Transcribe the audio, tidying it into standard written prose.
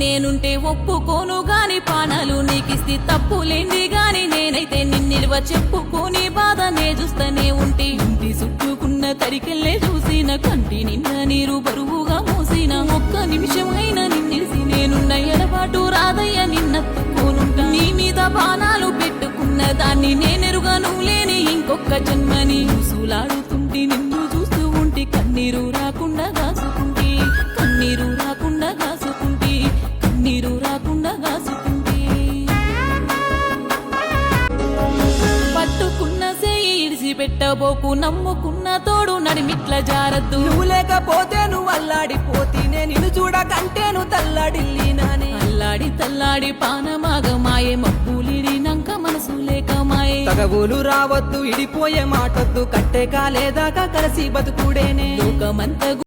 నేనుంటే ఒప్పుకోను గాని పానాలు నీకిస్తే తప్పులేంది గాని నేనైతే నిన్నిల్వ చెప్పుకోని బాధనే చూస్తూనే ఉంటే ఇంటి చుట్టుకున్న తరికెళ్ళే చూసిన కంటి నిన్న నీరు బరువుగా మోసిన ఒక్క నిమిషమైనా నిన్నిడిసి నేనున్న ఎడబాటు రాదయ్య నిన్నత్తుకోనుంటా నీ మీద బాణాలు పెట్టుకున్న దాన్ని నేనెరుగను లేని ఇంకొక జన్మని చూసులాడుతుంటే నిన్ను చూస్తూ ఉంటే కన్నీరు రాకుండా కాసుకుంటే కన్నీరు రాకుండా కాసుకుంటే కన్నీరు రాకుండా కాసుకుంటే పట్టుకున్న సేయి ఇడిసి పెట్టబోకు నమ్ముకున్న తోడు నడిమిట్ల జారద్దు నువ్వు లేకపోతే నువ్వు అల్లాడిపోతేనే నిన్ను చూడకంటేను తల్లాడిల్లినానే అల్లాడి తల్లాడి పానమాగమాయే మబ్బులిడినంక మనసు లేక మాయే తగవులు రావద్దు ఇడిపోయే మాటొద్దు కట్టే కాలేదాకా కలిసి బతుకుడేనే లోకమంత